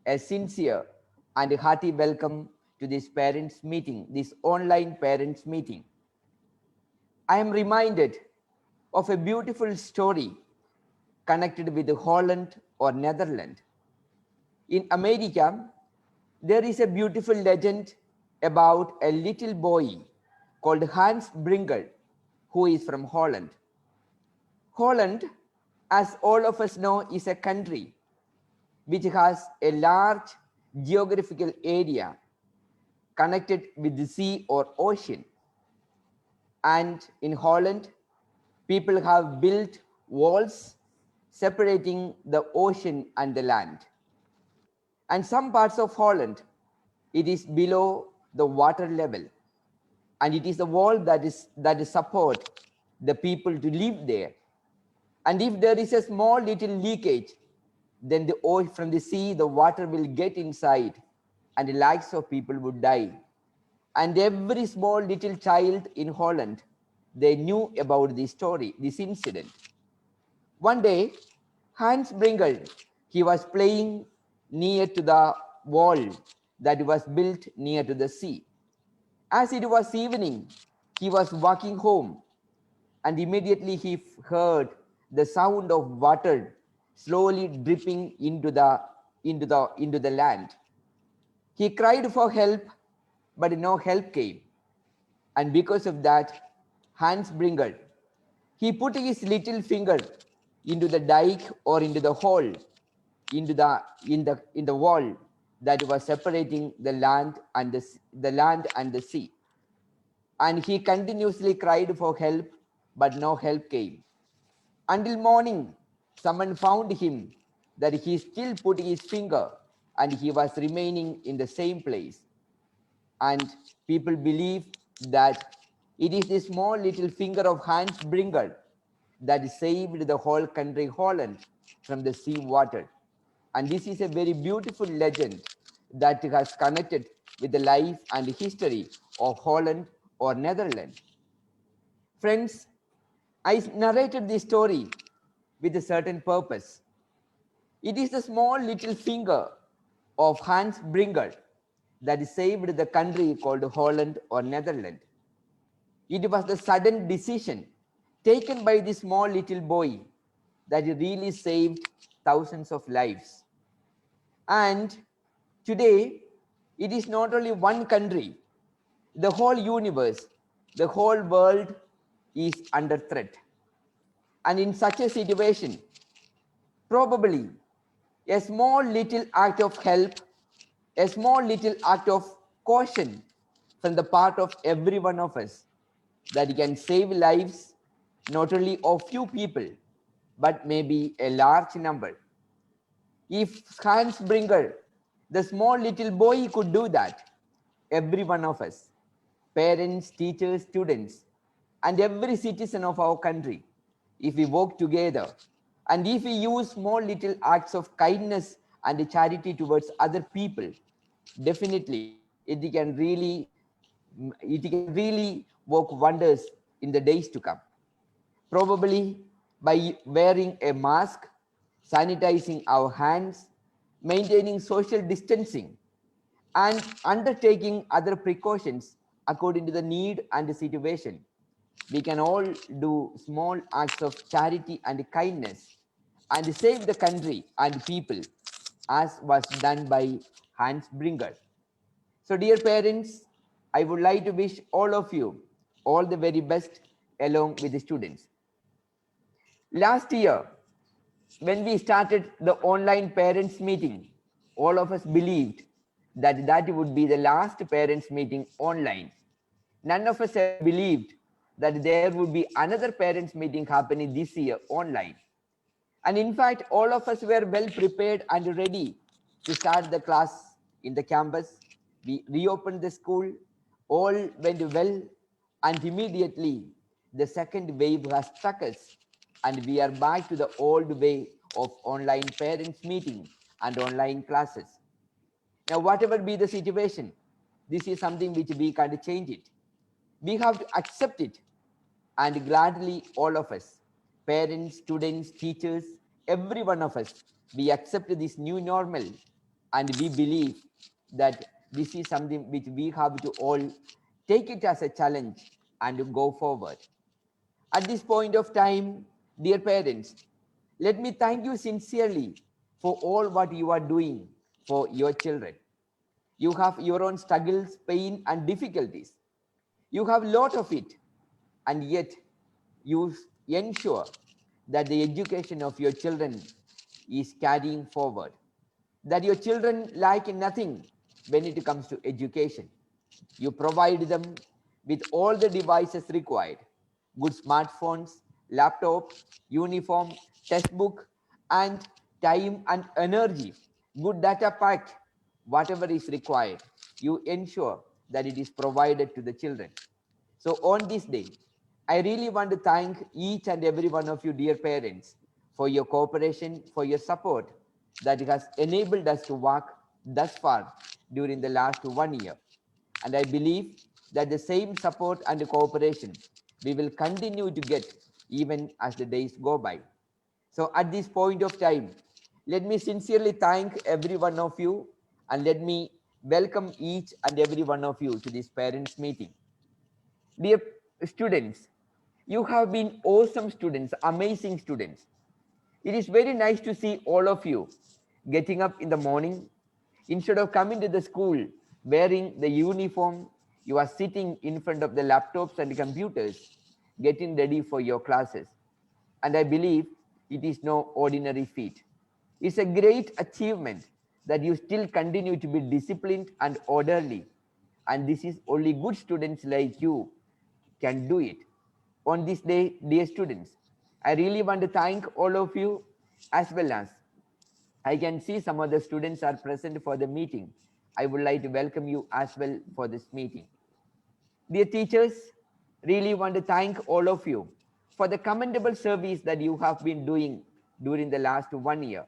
a sincere and hearty welcome to this parents' meeting, this online parents' meeting. I am reminded of a beautiful story connected with Holland or Netherlands. In America, there is a beautiful legend about a little boy called Hans Brinker, who is from Holland. Holland, as all of us know, is a country which has a large geographical area connected with the sea or ocean. And in Holland, people have built walls separating the ocean and the land. And some parts of Holland, it is below the water level. And it is the wall that support the people to live there. And if there is a small little leakage, then the oil from the sea, the water will get inside and the lives of people would die. And every small little child in Holland, they knew about this story, this incident. One day, Hans Brinker, he was playing near to the wall that was built near to the sea. As it was evening, he was walking home, and immediately he heard the sound of water slowly dripping into the land. He cried for help, but no help came. And because of that, Hans Brinker, he put his little finger into the dike or into the hole in the wall that was separating the land and the sea. And he continuously cried for help, but no help came. Until morning, someone found him that he still put his finger and he was remaining in the same place. And people believe that it is the small little finger of Hans Brinker that saved the whole country Holland from the sea water. And this is a very beautiful legend that has connected with the life and history of Holland or Netherlands. Friends, I narrated this story with a certain purpose. It is the small little finger of Hans Brinker that saved the country called Holland or Netherlands. It was the sudden decision taken by this small little boy that really saved thousands of lives. And today, it is not only one country, the whole universe, the whole world is under threat. And in such a situation, probably a small little act of help, a small little act of caution from the part of every one of us that can save lives, not only of few people, but maybe a large number. If Hans Brinker, the small little boy, could do that, every one of us, parents, teachers, students, and every citizen of our country, if we work together, and if we use small little acts of kindness and charity towards other people, definitely it can really work wonders in the days to come. Probably by wearing a mask, sanitizing our hands, maintaining social distancing, and undertaking other precautions according to the need and the situation, we can all do small acts of charity and kindness and save the country and people, as was done by Hans Brinker. So dear parents, I would like to wish all of you all the very best along with the students. Last year, when we started the online parents meeting, all of us believed that that would be the last parents meeting online. None of us have believed that there would be another parents meeting happening this year online. And in fact, all of us were well prepared and ready to start the class in the campus. We reopened the school, all went well, and immediately the second wave has struck us, and we are back to the old way of online parents meeting and online classes. Now, whatever be the situation, this is something which we can't change it. We have to accept it, and gladly all of us, parents, students, teachers, every one of us, we accept this new normal And we believe that this is something which we have to all take it as a challenge and go forward. At this point of time, dear parents, let me thank you sincerely for all what you are doing for your children. You have your own struggles, pain, and difficulties. You have a lot of it, and yet you ensure that the education of your children is carrying forward, that your children lack nothing when it comes to education. You provide them with all the devices required, good smartphones, laptop, uniform, textbook, and time and energy, good data pack, whatever is required. You ensure that it is provided to the children. So on this day, I really want to thank each and every one of you, dear parents, for your cooperation, for your support that has enabled us to walk thus far during the last 1 year. And I believe that the same support and cooperation we will continue to get even as the days go by. So at this point of time, let me sincerely thank every one of you, and let me welcome each and every one of you to this parents meeting. Dear students, you have been awesome students, amazing students. It is very nice to see all of you getting up in the morning. Instead of coming to the school wearing the uniform, you are sitting in front of the laptops and computers, getting ready for your classes. And I believe it is no ordinary feat. It's a great achievement that you still continue to be disciplined and orderly. And this is only good students like you can do it. On this day, dear students, I really want to thank all of you, as well as I can see some of the students are present for the meeting. I would like to welcome you as well for this meeting. Dear teachers, really want to thank all of you for the commendable service that you have been doing during the last 1 year.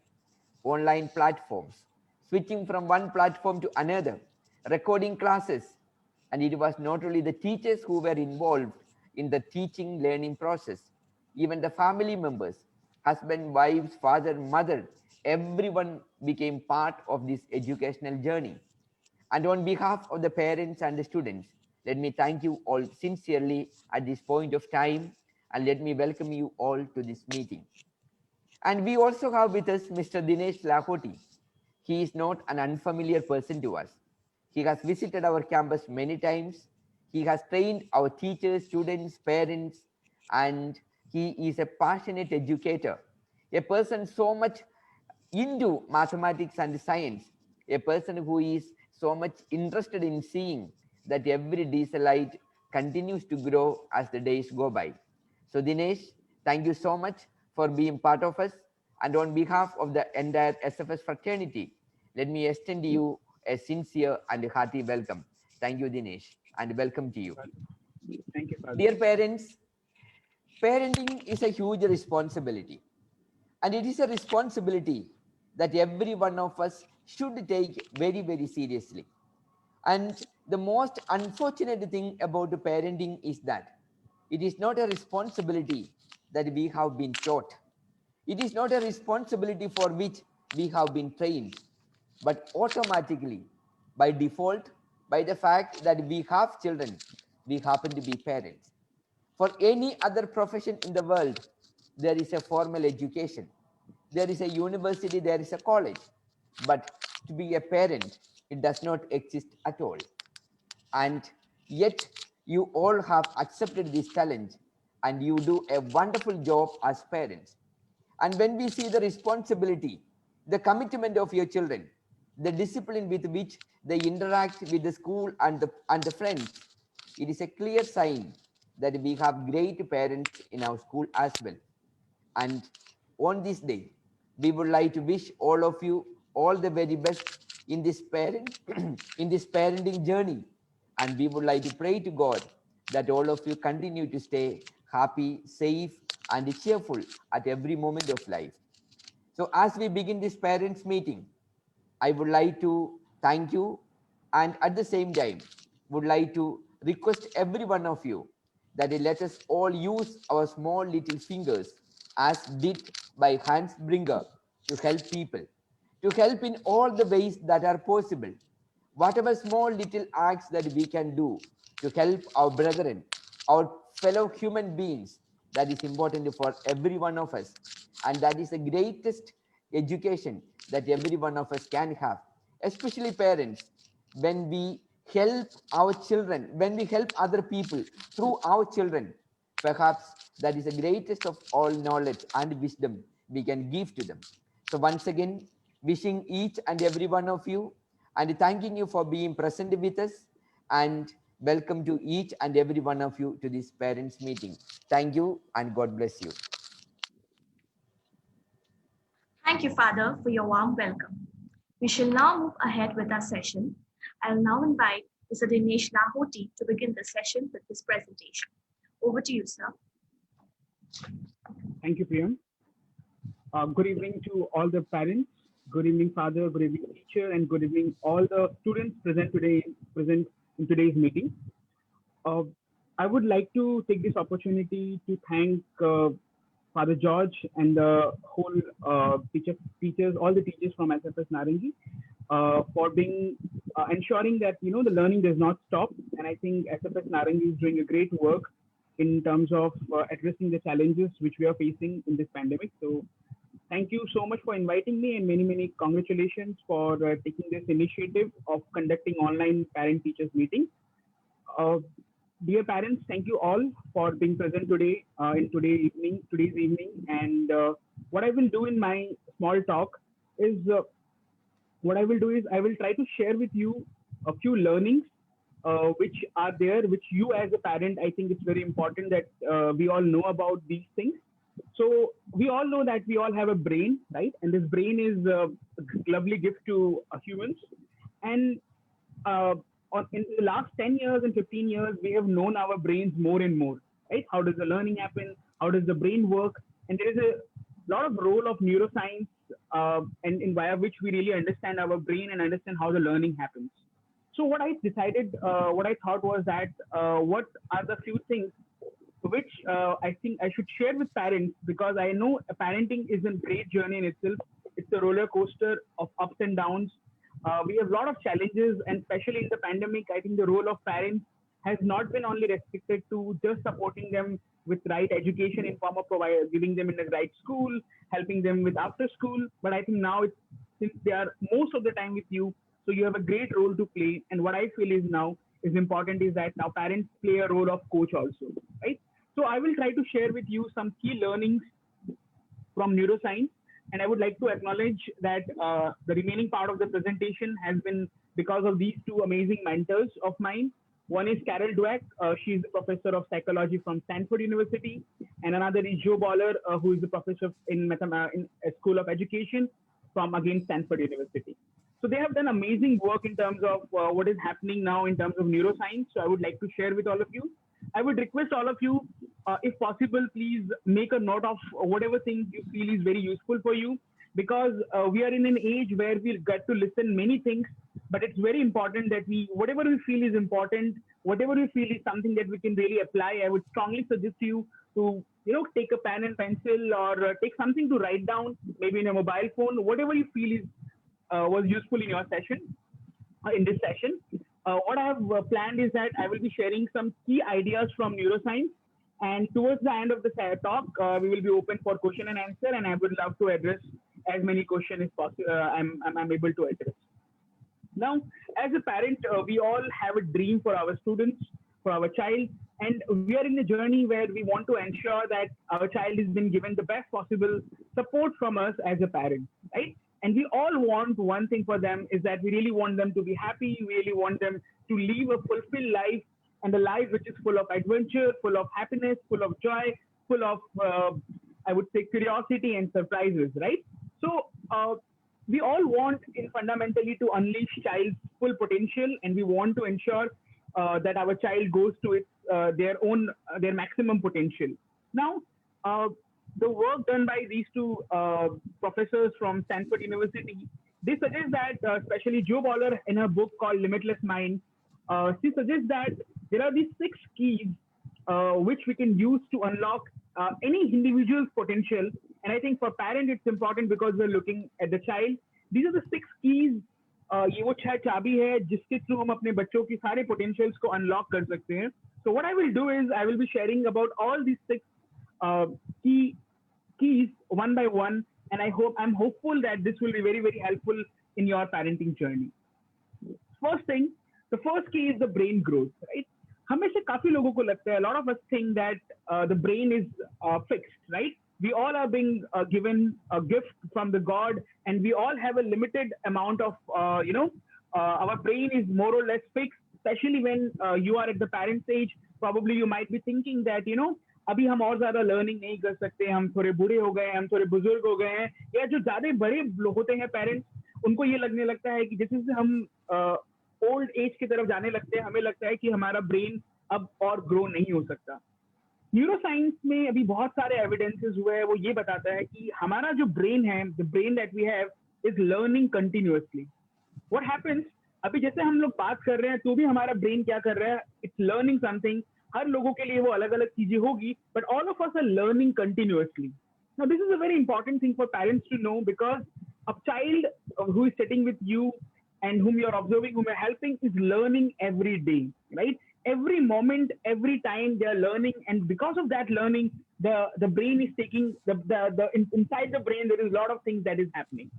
Online platforms, switching from one platform to another, recording classes. And it was not only the teachers who were involved in the teaching learning process, even the family members, husband, wives, father, mother, everyone became part of this educational journey. And on behalf of the parents and the students, let me thank you all sincerely at this point of time, and let me welcome you all to this meeting. And we also have with us Mr. Dinesh Lahoti. He is not an unfamiliar person to us. He has visited our campus many times. He has trained our teachers, students, parents, and he is a passionate educator, a person so much into mathematics and science, a person who is so much interested in seeing that every dieselite continues to grow as the days go by. So Dinesh, thank you so much for being part of us. And on behalf of the entire SFS fraternity, let me extend to you a sincere and hearty welcome. Thank you, Dinesh, and welcome to you. Thank you, Father. Dear parents, parenting is a huge responsibility. And it is a responsibility that every one of us should take very, very seriously. And the most unfortunate thing about parenting is that it is not a responsibility that we have been taught. It is not a responsibility for which we have been trained, but automatically, by default, by the fact that we have children, we happen to be parents. For any other profession in the world, there is a formal education, there is a university, there is a college. But to be a parent, it does not exist at all. And yet, you all have accepted this challenge, and you do a wonderful job as parents. And when we see the responsibility, the commitment of your children, the discipline with which they interact with the school and the friends, it is a clear sign that we have great parents in our school as well. And on this day, we would like to wish all of you all the very best in this parent in this parenting journey. And we would like to pray to God that all of you continue to stay happy, safe, and cheerful at every moment of life. So as we begin this parents meeting, I would like to thank you, and at the same time would like to request every one of you that let us all use our small little fingers as did by Hans Bringer to help people. to help in all the ways that are possible. Whatever small little acts that we can do to help our brethren, our fellow human beings, that is important for every one of us. And that is the greatest education that every one of us can have, especially parents. When we help our children, when we help other people through our children, perhaps that is the greatest of all knowledge and wisdom we can give to them. So once again, wishing each and every one of you and thanking you for being present with us, and welcome to each and every one of you to this parents meeting. Thank you and God bless you. Thank you, Father, for your warm welcome. We shall now move ahead with our session. I will now invite Mr. Dinesh Lahoti to begin the session with his presentation. Over to you, sir. Thank you, Priyam. Good evening to all the parents. Good evening, Father. Good evening, teacher, and good evening all the students present in today's meeting. I would like to take this opportunity to thank Father George and the whole teachers, all the teachers from SFS Narengi, for being ensuring that the learning does not stop. And I think SFS Narengi is doing a great work in terms of addressing the challenges which we are facing in this pandemic. So thank you so much for inviting me, and many congratulations for taking this initiative of conducting online parent-teachers meeting. Dear parents, thank you all for being present today in today's evening. And what I will do in my small talk is I will try to share with you a few learnings which are there, which you as a parent, I think it's very important that we all know about these things. So we all know that we all have a brain, right? And this brain is a lovely gift to humans. And in the last 10 years and 15 years, we have known our brains more and more, right? How does the learning happen? How does the brain work? And there is a lot of role of neuroscience and via which we really understand our brain and understand how the learning happens. So what I thought was that what are the few things which I think I should share with parents, because I know parenting is a great journey in itself. It's a roller coaster of ups and downs. We have a lot of challenges, and especially in the pandemic, I think the role of parents has not been only restricted to just supporting them with right education in form of giving them in the right school, helping them with after school. But I think now, since they are most of the time with you, so you have a great role to play. And what I feel is important is that now parents play a role of coach also, right? So I will try to share with you some key learnings from neuroscience. And I would like to acknowledge that the remaining part of the presentation has been because of these two amazing mentors of mine. One is Carol Dweck. She's the professor of psychology from Stanford University. And another is Joe Boller, who is the professor in a School of Education from, again, Stanford University. So they have done amazing work in terms of what is happening now in terms of neuroscience. So I would like to share with all of you. I would request all of you, if possible, please make a note of whatever things you feel is very useful for you, because we are in an age where we get to listen many things, but it's very important that whatever we feel is important, whatever we feel is something that we can really apply, I would strongly suggest you to, take a pen and pencil or take something to write down, maybe in a mobile phone, whatever you feel was useful in your session, in this session. What I have planned is that I will be sharing some key ideas from neuroscience, and towards the end of the talk, we will be open for question and answer, and I would love to address as many questions as possible. I'm able to address. Now, as a parent, we all have a dream for our students, for our child, and we are in a journey where we want to ensure that our child is being given the best possible support from us as a parent, right? And we all want one thing for them, is that we really want them to be happy. We really want them to live a fulfilled life, and a life which is full of adventure, full of happiness, full of joy, full of, I would say, curiosity and surprises, right? So we all want fundamentally to unleash child's full potential, and we want to ensure that our child goes to their maximum potential. Now, the work done by these two professors from Stanford University, they suggest that, especially Joe Boller in her book called Limitless Mind, she suggests that there are these 6 keys which we can use to unlock any individual's potential. And I think for parents, it's important because we're looking at the child. These are the 6 keys. ये वो 6 चाबी है जिसके through हम अपने बच्चों की सारे पोटेंशियल्स को अनलॉक कर सकते हैं. So what I will do is I will be sharing about all these 6 keys one by one, and I'm hopeful that this will be very, very helpful in your parenting journey. First thing, the first key is the brain growth, right? हमेशा काफी लोगों को लगता है, a lot of us think that the brain is fixed, right? We all are being given a gift from the God, and we all have a limited amount of, our brain is more or less fixed, especially when you are at the parent stage. Probably you might be thinking that, अभी हम और ज्यादा learning नहीं कर सकते, हम थोड़े बूढ़े हो गए, हम थोड़े बुजुर्ग हो गए हैं, या जो ज्यादा बड़े होते हैं पेरेंट्स, उनको ये लगने लगता है कि जैसे जैसे हम ओल्ड एज की तरफ जाने लगते हैं, हमें लगता है कि हमारा ब्रेन अब और ग्रो नहीं हो सकता. न्यूरोसाइंस में अभी बहुत सारे एविडेंसेस हुए हैं, वो ये बताता है कि हमारा जो ब्रेन है, the brain that we have is learning continuously. What happens, अभी जैसे हम लोग बात कर रहे हैं तो भी हमारा ब्रेन क्या कर रहा है, इट्स लर्निंग समथिंग. हर लोगों के लिए वो अलग अलग चीजें होगी, but all of us are learning continuously. Now this is a very important thing for parents to know, because a child who is sitting with you and whom you're observing, whom you're helping, is learning every day, right? Every moment, every time they are learning, and because of that learning, the brain is taking inside the brain there is a lot of things that is happening.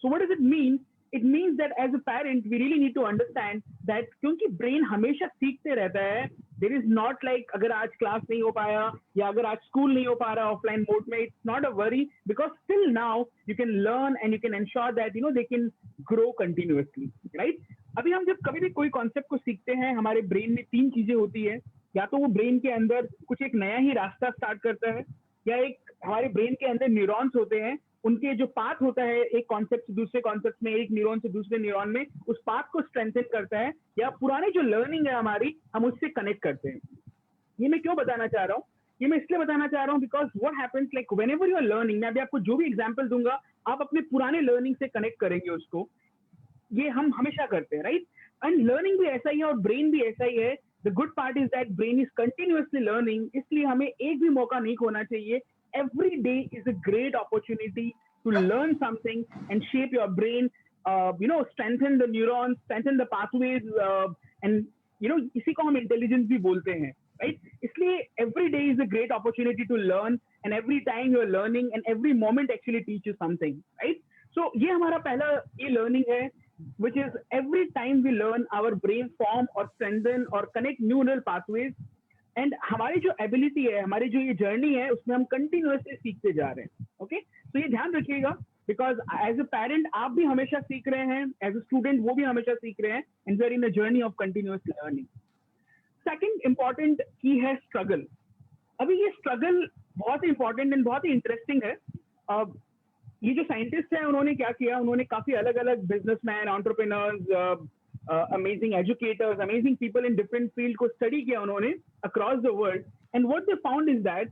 So what does it mean? It means that as a parent, we really need to understand that क्योंकि brain हमेशा सीखते रहता है, there is not like अगर आज class नहीं हो पाया या अगर आज school नहीं हो पा रहा offline mode में, it's not a worry, because still now you can learn and you can ensure that they can grow continuously, right? अभी हम जब कभी भी कोई concept को सीखते हैं, हमारे brain में 3 चीजें होती है. या तो वो brain के अंदर कुछ एक नया ही रास्ता start करता है, या एक हमारे ब्रेन के अंदर न्यूरॉन्स होते हैं, उनके जो पाथ होता है एक कॉन्सेप्ट से दूसरे कॉन्सेप्ट में, एक न्यूरॉन से दूसरे न्यूरॉन में, उस पाथ को स्ट्रेंथन करता है, या पुराने जो लर्निंग है हमारी, हम उससे कनेक्ट करते हैं. ये मैं क्यों बताना चाह रहा हूँ? ये मैं इसलिए बताना चाह रहा हूँ because what happens, like whenever you are learning, मैं अभी आपको जो भी एग्जांपल दूंगा, आप अपने पुराने लर्निंग से कनेक्ट करेंगे उसको. ये हम हमेशा करते हैं, राइट? एंड लर्निंग भी ऐसा ही है और ब्रेन भी ऐसा ही है. The good part is that brain is continuously learning, इसलिए हमें एक भी मौका नहीं खोना चाहिए. Every day is a great opportunity to learn something and shape your brain, strengthen the neurons, strengthen the pathways, and इसी को हम intelligence भी बोलते हैं, right? इसलिए every day is a great opportunity to learn, and every time you are learning and every moment actually teaches something, right? So ये हमारा पहला ये learning है, which is every time we learn, our brain form or strengthen or connect neural pathways. And हमारी जो ability है, हमारी जो ये जर्नी है, उसमें हम कंटिन्यूअसली सीखते जा रहे हैं. ओके, तो ये ध्यान रखिएगा, बिकॉज एज अ पेरेंट आप भी हमेशा सीख रहे हैं, एज अ स्टूडेंट वो भी हमेशा सीख रहे हैं, and we are in a journey of continuous learning. Second important की है स्ट्रगल. अभी ये स्ट्रगल बहुत ही इंपॉर्टेंट एंड बहुत ही इंटरेस्टिंग है. ये जो साइंटिस्ट हैं, उन्होंने क्या किया, उन्होंने काफी अलग अलग businessman, entrepreneurs, amazing educators, amazing people in different field को study किया उन्होंने across the world, and what they found is that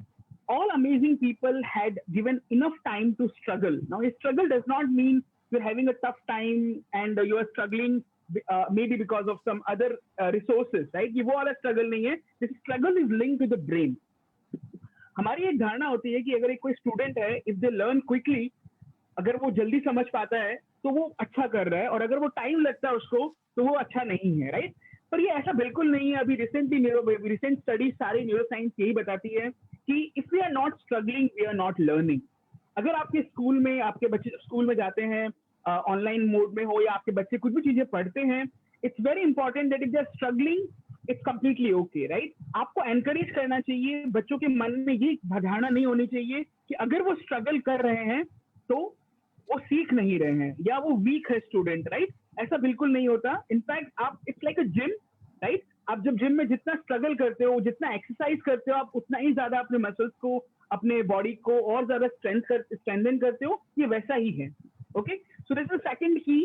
all amazing people had given enough time to struggle. Now, a struggle does not mean you're having a tough time and you are struggling maybe because of some other resources, right? ये वो वाला struggle नहीं है. This struggle is linked to the brain. हमारी एक धारणा होती है कि अगर एक कोई student है, if they learn quickly, अगर वो जल्दी समझ पाता है तो वो अच्छा कर रहा है, और अगर वो टाइम लगता है उसको तो वो अच्छा नहीं है, राइट? पर ये ऐसा बिल्कुल नहीं है. अभी रिसेंट स्टडीज सारी न्यूरोसाइंस यही बताती है कि if we are not struggling, we are not learning. अगर आपके स्कूल में, आपके बच्चे स्कूल में जाते हैं, ऑनलाइन मोड में हो, या आपके बच्चे कुछ भी चीजें पढ़ते हैं, it's very important that if they are struggling, it's completely okay, right? आपको एनकरेज करना चाहिए. बच्चों के मन में ये धारणा नहीं होनी चाहिए कि अगर वो स्ट्रगल कर रहे हैं तो वो सीख नहीं रहे हैं या वो वीक है स्टूडेंट, राइट? ऐसा बिल्कुल नहीं होता. इनफैक्ट आप, it's like a gym, right? आप जब जिम में जितना स्ट्रगल करते हो, जितना एक्सरसाइज करते हो, आप उतना ही ज्यादा अपने मसल्स को, अपने बॉडी को और ज्यादा स्ट्रेंथन करते हो. ये वैसा ही है. Okay, so this is second key,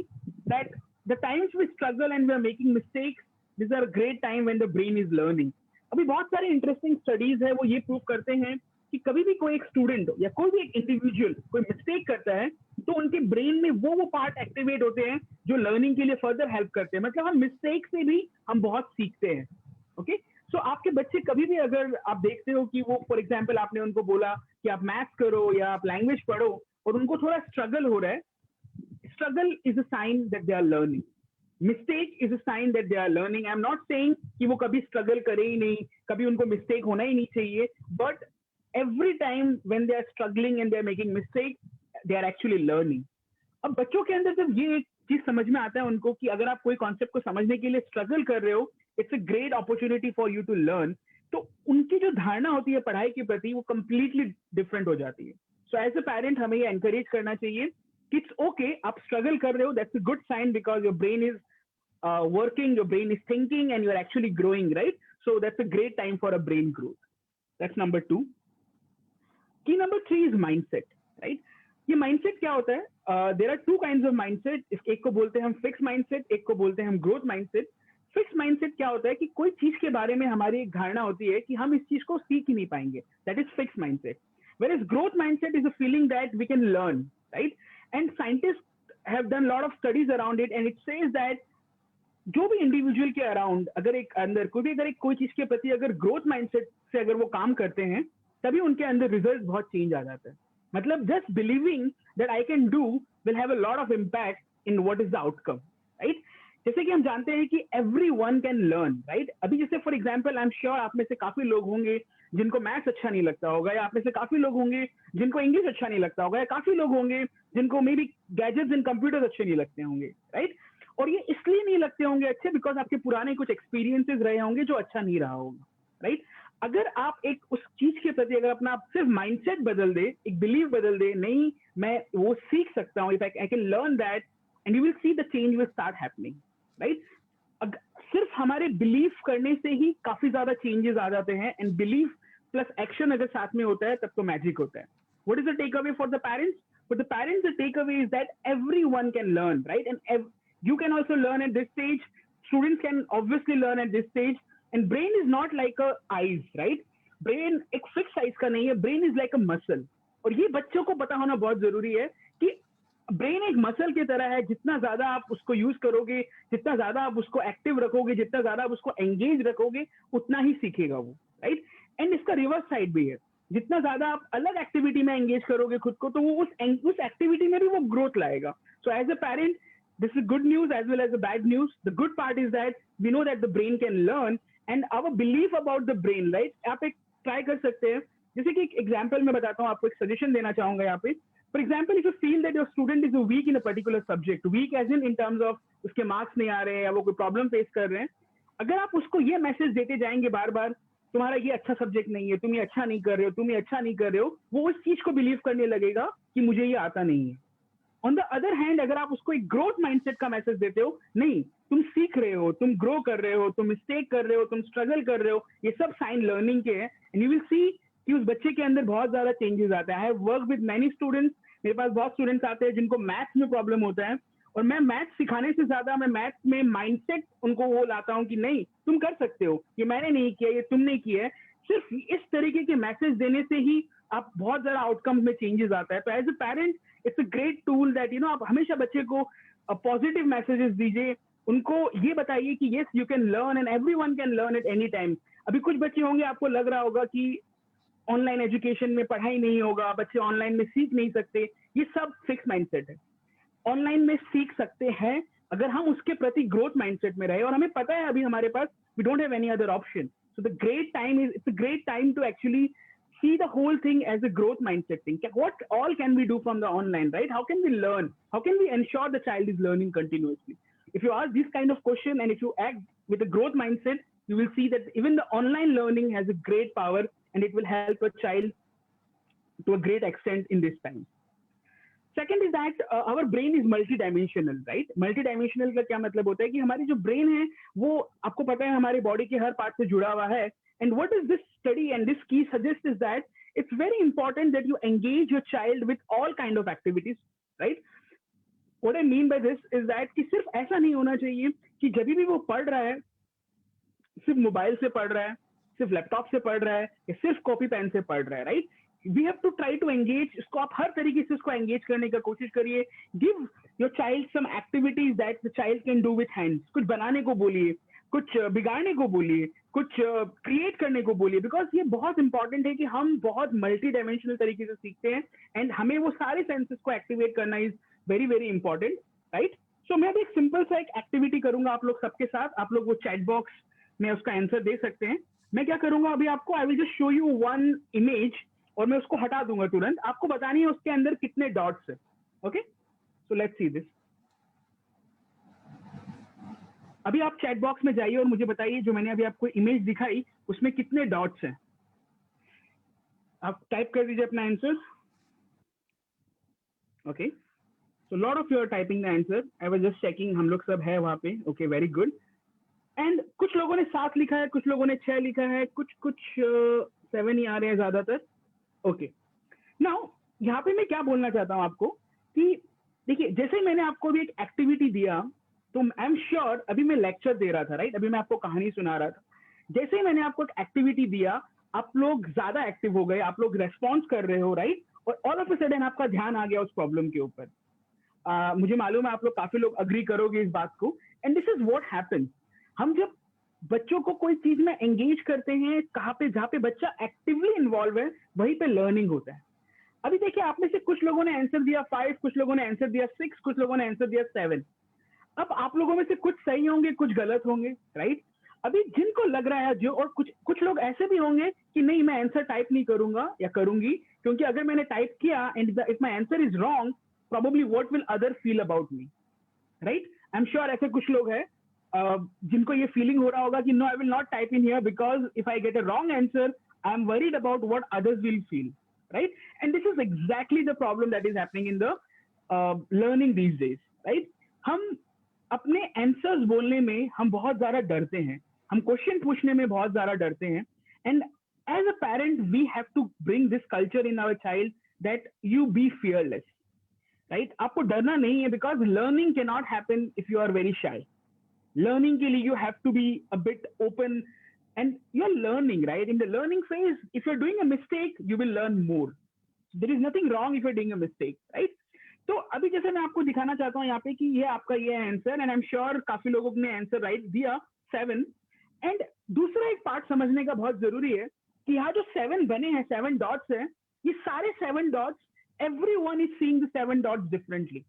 that the times we struggle and we are making mistakes, this are a great time when the brain is learning. अभी बहुत सारे इंटरेस्टिंग स्टडीज है, वो ये प्रूव करते हैं कि कभी भी कोई एक स्टूडेंट या कोई भी एक इंडिविजुअल कोई मिस्टेक करता है तो उनके ब्रेन में वो पार्ट एक्टिवेट होते हैं जो लर्निंग के लिए फर्दर हेल्प करते हैं. मतलब हम मिस्टेक से भी हम बहुत सीखते हैं. ओके, सो आपके बच्चे कभी भी, अगर आप देखते हो कि वो, फॉर एग्जांपल आपने उनको बोला कि आप मैथ्स करो या आप लैंग्वेज पढ़ो और उनको थोड़ा स्ट्रगल हो रहा है, struggle is a sign that they are learning. Mistake is a sign that they are learning. I'm not saying कि वो कभी struggle करे ही नहीं, कभी उनको mistake होना ही नहीं चाहिए, but every time when they are struggling and they are making mistakes, they are actually learning. अब बच्चों के अंदर जब ये चीज समझ में आता है उनको कि अगर आप कोई कॉन्सेप्ट को समझने के लिए स्ट्रगल कर रहे हो, it's a great opportunity for you to learn, तो उनकी जो धारणा होती है पढ़ाई के प्रति वो कंप्लीटली डिफरेंट हो जाती है. सो एज अ पेरेंट हमें ये एनकरेज करना चाहिए कि इट्स ओके, आप स्ट्रगल कर रहे हो, that's a good sign because your brain is working, your brain is thinking, and you're actually growing, right? So that's a great time for a brain growth. That's number 2. Key number 3 is mindset, right? ये mindset क्या होता है? There are two kinds of mindset. एक को बोलते हैं हम fixed mindset, एक को बोलते हैं हम growth mindset. Fixed mindset क्या होता है कि कोई चीज के बारे में हमारी एक धारणा होती है कि हम इस चीज को सीख ही नहीं पाएंगे. That is fixed mindset. Whereas growth mindset is a feeling that we can learn, right? And scientists have done a lot of studies around it, and it says that जो भी इंडिविजुअल के अराउंड अगर एक अंदर कोई चीज के प्रति अगर ग्रोथ माइंडसेट से अगर वो काम करते हैं, तभी उनके अंदर रिजल्ट बहुत चेंज आ जाता है. मतलब just believing that I can do will have a lot of impact in what is the outcome, right? जैसे कि हम जानते हैं कि एवरीवन कैन लर्न, राइट? अभी जैसे for example I am sure आप में से काफी लोग होंगे जिनको मैथ्स अच्छा नहीं लगता होगा, या आप में से काफी लोग होंगे जिनको इंग्लिश अच्छा नहीं लगता होगा, या काफी लोग होंगे जिनको may be gadgets and computers अच्छे नहीं लगते होंगे, राइट? और ये इसलिए नहीं लगते होंगे अच्छे बिकॉज आपके पुराने कुछ एक्सपीरियंसेस रहे होंगे जो अच्छा नहीं रहा होगा, राइट? अगर आप एक उस चीज के प्रति अगर अपना सिर्फ माइंडसेट बदल दे, एक बिलीव बदल दे, नहीं मैं वो सीख सकता हूँ, if I can learn that, and you will see the change will start happening, right? सिर्फ हमारे बिलीव करने से ही काफी ज्यादा चेंजेस आ जाते हैं, एंड बिलीव प्लस एक्शन अगर साथ में होता है तब तो मैजिक होता है. What is the takeaway for the parents? For the parents the takeaway is that everyone can learn, right? And you can also learn at this stage. Students can obviously learn at this stage. And brain is not like a eyes, right? Brain एक fixed size का नहीं है. Brain is like a muscle. और ये बच्चों को पता होना बहुत जरूरी है कि ब्रेन एक मसल की तरह है. जितना ज्यादा आप उसको यूज करोगे, जितना ज्यादा आप उसको एक्टिव रखोगे, जितना ज्यादा आप उसको एंगेज रखोगे, उतना ही सीखेगा वो, राइट? एंड इसका रिवर्स साइड भी है. जितना ज्यादा आप अलग एक्टिविटी में एंगेज करोगे खुद को, तो वो उस एक्टिविटी में भी वो ग्रोथ लाएगा. So as a parent, this is good news as well as the bad news. The good part is that we know that the brain can learn, and our belief about the brain, right? आप एक try कर सकते हैं. जैसे कि एक example मैं बताता हूँ आपको, एक सजेशन देना चाहूंगा यहाँ पे. For example, if you feel that your student is weak in a particular subject, weak as in terms of उसके मार्क्स नहीं आ रहे हैं या वो कोई प्रॉब्लम फेस कर रहे हैं, अगर आप उसको ये मैसेज देते जाएंगे बार बार, तुम्हारा ये अच्छा सब्जेक्ट नहीं है, तुम ये अच्छा नहीं कर रहे हो, तुम ये अच्छा नहीं कर रहे हो, वो उस चीज को बिलीव करने लगेगा कि मुझे ये आता नहीं है. ऑन द अदर हैंड, अगर आप उसको एक ग्रोथ माइंडसेट का मैसेज देते हो, नहीं तुम सीख रहे हो, तुम ग्रो कर रहे हो, तुम मिस्टेक कर रहे हो, तुम स्ट्रगल कर रहे हो, ये सब साइन लर्निंग के हैं, एंड यू विल सी कि उस बच्चे के अंदर बहुत ज्यादा चेंजेस आता है. I have work with many students. मेरे पास बहुत स्टूडेंट्स आते हैं जिनको मैथ्स में प्रॉब्लम होता है, और मैं मैथ्स सिखाने से ज्यादा मैं मैथ्स में माइंडसेट उनको वो लाता हूँ कि नहीं तुम कर सकते हो, ये मैंने नहीं किया, ये तुमने किया है. सिर्फ इस तरीके के मैसेज देने से ही आप बहुत ज्यादा आउटकम में चेंजेस आता है. तो as a parent it's a great tool that आप हमेशा बच्चे को पॉजिटिव मैसेजेस दीजिए, उनको ये बताइए कि yes you can learn and everyone can learn at any time. अभी कुछ बच्चे होंगे आपको लग रहा होगा कि ऑनलाइन एजुकेशन में पढ़ाई नहीं होगा, बच्चे ऑनलाइन में सीख नहीं सकते. ये सब फिक्स माइंडसेट है. ऑनलाइन में सीख सकते हैं अगर हम उसके प्रति ग्रोथ माइंडसेट में रहे, और हमें पता है अभी हमारे पास we don't have any other option. So the great time is, it's a great time to actually see the whole thing as a growth mindset thing. What all can we do from the online, right? How can we learn? How can we ensure the child is learning continuously? If you ask this kind of question and if you act with a growth mindset, you will see that even the online learning has a great power and it will help a child to a great extent in this time. Second is that our brain is multidimensional, right? Multidimensional का क्या मतलब होता है कि हमारी जो brain है वो आपको पता है हमारे body के हर part से जुड़ा हुआ है. And what does this study and this key suggest is that it's very important that you engage your child with all kind of activities, right? What I mean by this is that कि सिर्फ ऐसा नहीं होना चाहिए कि जब भी वो पढ़ रहा है सिर्फ मोबाइल से पढ़ रहा है, सिर्फ लैपटॉप से पढ़ रहा है, या सिर्फ कॉपी पेन से पढ़ रहा है, right? We have to try to engage. इसको आप हर तरीके से उसको एंगेज करने का कोशिश करिए. Give your child some activities that the child can do with hands. कुछ बनाने को बोलिए, कुछ बिगाड़ने को बोलिए, कुछ क्रिएट करने को बोलिए, बिकॉज ये बहुत इंपॉर्टेंट है कि हम बहुत मल्टी डायमेंशनल तरीके से सीखते हैं, एंड हमें वो सारे सेंसेस को एक्टिवेट करना is very very important. Right? So मैं अभी एक सिंपल सा एक एक्टिविटी करूंगा आप लोग सबके साथ, आप लोग वो चैट बॉक्स में उसका आंसर दे सकते हैं। मैं क्या करूंगा अभी आपको, I will just show you one image और मैं उसको हटा दूंगा तुरंत, आपको बतानी है उसके अंदर कितने डॉट्स है। Okay, so let's see this. अभी आप चैट बॉक्स में जाइए और मुझे बताइए जो मैंने अभी आपको इमेज दिखाई उसमें कितने डॉट्स हैं। आप टाइप कर दीजिए अपना answer. Okay, so lot of you are typing the answer, I was just checking हम लोग सब है वहां पे। Okay, very good. एंड कुछ लोगों ने 7 लिखा है, कुछ लोगों ने 6 लिखा है, कुछ 7 ही आ रहे हैं ज्यादातर। ओके, नाउ यहाँ पे मैं क्या बोलना चाहता हूँ आपको कि देखिए, जैसे ही मैंने आपको भी एक एक्टिविटी दिया तो आई एम श्योर, अभी मैं लेक्चर दे रहा था राइट, अभी मैं आपको कहानी सुना रहा था, जैसे ही मैंने आपको एक एक्टिविटी दिया आप लोग ज्यादा एक्टिव हो गए, आप लोग रेस्पॉन्स कर रहे हो राइट, और ऑल ऑफ अ सडन आपका ध्यान आ गया उस प्रॉब्लम के ऊपर। मुझे मालूम है आप लोग काफी लोग अग्री करोगे इस बात को। And this is what happens, हम जब बच्चों को कोई चीज में एंगेज करते हैं, कहाँ पे जहाँ पे बच्चा एक्टिवली इन्वॉल्व है वहीं पे लर्निंग होता है। अभी देखिए, आप में से कुछ लोगों ने आंसर दिया 5, कुछ लोगों ने आंसर दिया 6, कुछ लोगों ने आंसर दिया 7। अब आप लोगों में से कुछ सही होंगे, कुछ गलत होंगे राइट। अभी जिनको लग रहा है जो, और कुछ लोग ऐसे भी होंगे कि नहीं मैं आंसर टाइप नहीं करूंगा या करूंगी, क्योंकि अगर मैंने टाइप किया and if my answer is wrong probably what will other feel about me, right? I'm sure ऐसे कुछ लोग हैं जिनको ये फीलिंग हो रहा होगा कि no, I will not type in here because if I get a wrong answer, I'm worried about what others will feel, right? And this is exactly the problem that is happening in the learning these days, right? हम अपने answers बोलने में हम बहुत ज्यादा डरते हैं, हम क्वेश्चन पूछने में बहुत ज्यादा डरते हैं, and as a parent we have to bring this culture in our child that you be fearless, right? आपको डरना नहीं है, because learning can not happen if you are very shy. Learning के लिए you have to be a bit open and you are learning, right? In the learning phase if you are doing a mistake you will learn more, there is nothing wrong if you are doing a mistake, right? तो अभी जैसे मैं आपको दिखाना चाहता हूँ यहाँ पे कि ये आपका ये answer, and I am sure काफी लोगों ने आंसर राइट दिया 7। एंड दूसरा एक पार्ट समझने का बहुत जरूरी है कि यहाँ जो 7 बने हैं, 7 डॉट्स हैं, ये सारे 7 dots everyone is seeing the 7 dots differently.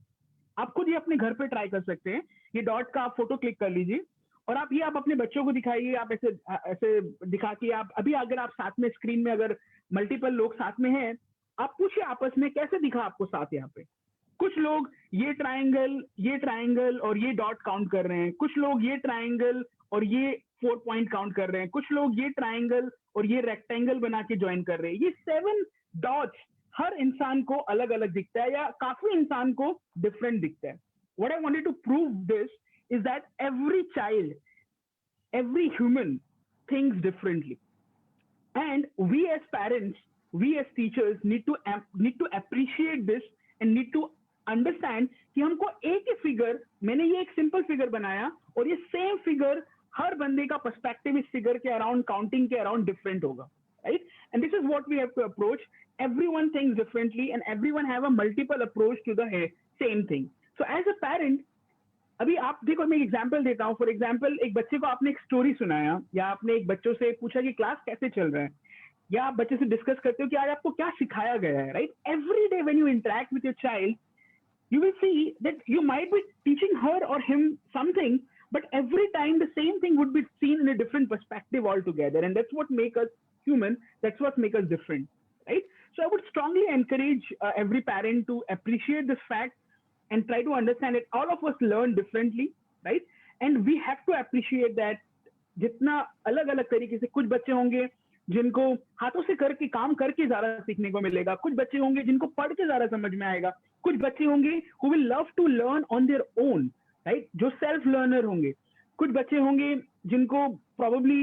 आप खुद ये अपने घर पे ट्राई कर सकते हैं, ये डॉट का आप फोटो क्लिक कर लीजिए और आप अपने बच्चों को दिखाइए, आप ऐसे दिखा के आप अभी अगर आप साथ में स्क्रीन में अगर मल्टीपल लोग साथ में हैं, आप पूछिए आपस में कैसे दिखा आपको साथ यहाँ पे। कुछ लोग ये ट्राइंगल और ये डॉट काउंट कर रहे हैं, कुछ लोग ये ट्राइंगल और ये 4 पॉइंट काउंट कर रहे हैं, कुछ लोग ये ट्राइंगल और ये रेक्टेंगल बना के ज्वाइन कर रहे हैं। ये 7 डॉट्स हर इंसान को अलग अलग दिखता है या काफी इंसान को डिफरेंट दिखता है। What I wanted to prove this is that every child, every human thinks differently, and we as parents, we as teachers need to appreciate this and need to understand कि हमको एक ही फिगर, मैंने ये एक simple figure बनाया और ये same figure हर बंदे का पर्सपेक्टिव इस फिगर के अराउंड, काउंटिंग के अराउंड डिफरेंट होगा, right? And this is what we have to approach. Everyone thinks differently and everyone have a multiple approach to the same thing. So as a parent, अभी आप देखो, मैं example देता हूँ। For example, एक बच्चे को आपने एक स्टोरी सुनाया या आपने एक बच्चों से पूछा कि क्लास कैसे चल रहा है, या आप बच्चे से डिस्कस करते हो कि आज आपको क्या सिखाया गया है, right? Every day when you interact with your child, you will see that you might be teaching her or him something, but every time the same thing would be seen in a different perspective altogether, and that's what makes us human, that's what makes us different, right? So I would strongly encourage every parent to appreciate this fact and try to understand that all of us learn differently, right? And we have to appreciate that जितना अलग अलग तरीके से, कुछ बच्चे होंगे जिनको हाथों से करके काम करके ज्यादा सीखने को मिलेगा, कुछ बच्चे होंगे जिनको पढ़ के ज्यादा समझ में आएगा, कुछ बच्चे होंगे who will love to learn on their own, right? जो सेल्फ लर्नर होंगे, कुछ बच्चे होंगे जिनको probably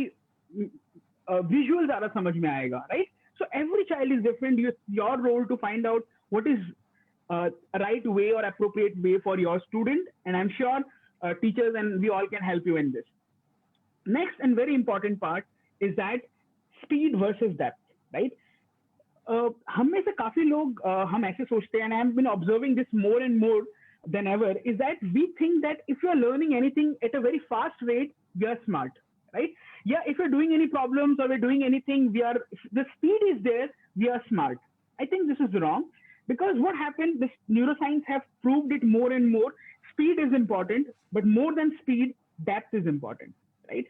visual ज्यादा समझ में आएगा, right? So every child is different. Your role to find out what is a right way or appropriate way for your student, and I'm sure teachers and we all can help you in this. Next and very important part is that speed versus depth, right? हम में से काफी लोग हम ऐसे सोचते हैं, and I have been observing this more and more than ever, is that we think that if you are learning anything at a very fast rate, we are smart, right? Yeah, if you're doing any problems or we're doing anything, the speed is there, we are smart. I think this is wrong, because what happened, this neuroscience have proved it more and more. speed is important, but more than speed, depth is important, right?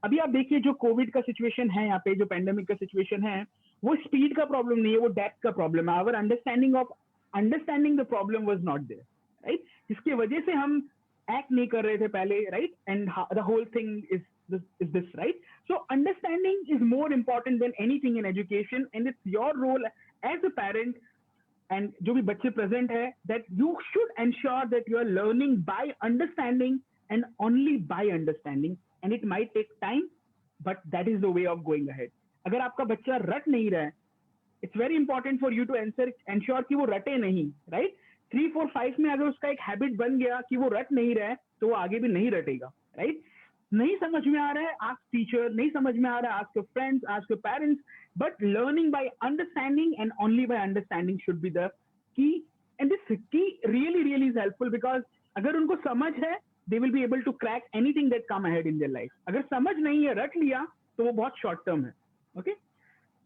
अभी आप देखिए जो Covid का situation है यहाँ पे, जो pandemic का सिचुएशन है, वो स्पीड का प्रॉब्लम नहीं है, वो डेप्थ का प्रॉब्लम है. Our understanding the problem was not there, right? जिसकी वजह से हम एक्ट नहीं कर रहे थे पहले, right? And the whole thing is this, right? So understanding is more important than anything in education, and it's your role as a parent and जो भी बच्चे present है, that you should ensure that you are learning by understanding and only by understanding, and it might take time, but that is the way of going ahead. अगर आपका बच्चा रट नहीं रहा है, it's very important for you to ensure कि वो रटे नहीं, right? 3, 4, 5 में अगर उसका एक हैबिट बन गया कि वो रट नहीं रहा है, तो वो आगे भी नहीं रटेगा, right? नहीं समझ में आ रहा है, ask teacher. नहीं समझ में आ रहा है, ask your friends, ask your parents. But learning by understanding and only by understanding should be the key. And this key really, really is helpful because अगर उनको समझ है, they will be able to crack anything that come ahead in their life. अगर समझ नहीं है, रट लिया, तो वो बहुत short term है. Okay?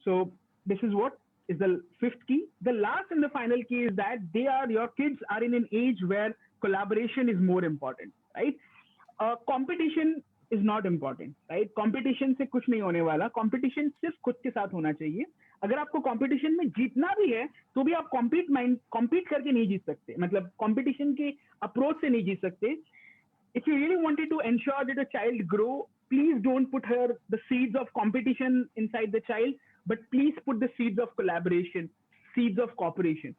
So this is what is the 5th key. The last and the final key is that your kids are in an age where collaboration is more important, right? Competition is not important, right? Competition से कुछ नहीं होने वाला. Competition सिर्फ खुद के साथ होना चाहिए. अगर आपको competition में जीतना भी है, तो भी आप compete करके नहीं जीत सकते. मतलब competition के approach से नहीं जीत सकते. If you really wanted to ensure that a child grow, please don't put the seeds of competition inside the child, but please put the seeds of collaboration, seeds of cooperation.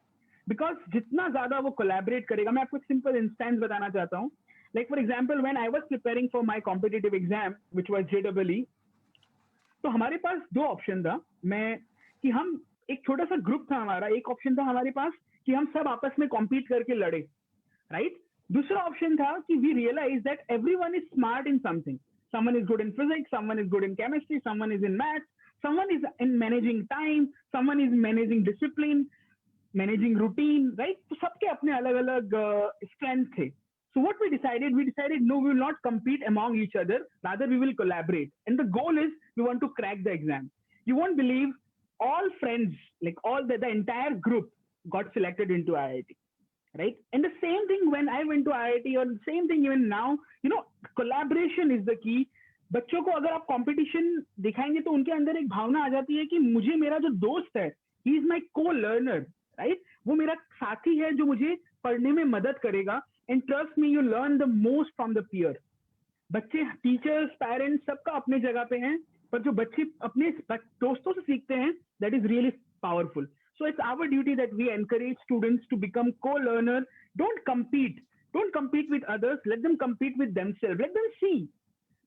Because जितना ज़्यादा वो collaborate करेगा, मैं आपको एक simple instance बताना चाहता हूँ. Like for example, when I was preparing for my competitive exam, which was JEE, तो हमारे पास 2 ऑप्शन था. कि हम एक छोटा सा ग्रुप था हमारा. एक ऑप्शन था हमारे पास कि हम सब आपस में कॉम्पीट करके लड़े, राइट? दूसरा ऑप्शन था कि we realized that everyone is smart in something. Someone is good in physics, someone is good in chemistry, someone is in maths, someone is in managing time, someone is managing discipline, managing routine, right? तो सबके अपने अलग-अलग strengths थे. So what we decided no, we will not compete among each other, rather we will collaborate. And the goal is we want to crack the exam. You won't believe all friends, like the entire group got selected into IIT, right? And the same thing when I went to IIT, or the same thing even now, collaboration is the key. बच्चों को अगर आप competition दिखाएंगे तो उनके अंदर एक भावना आ जाती है कि मुझे मेरा जो दोस्त है, he is my co-learner, right? वो मेरा साथी है जो मुझे पढ़ने में मदद करेगा. And trust me, you learn the most from the peer. बच्चे, teachers, parents, सबका अपने जगह पे हैं, पर जो बच्चे अपने दोस्तों से सीखते हैं, that is really powerful. So it's our duty that we encourage students to become co-learner. Don't compete with others. Let them compete with themselves. Let them see,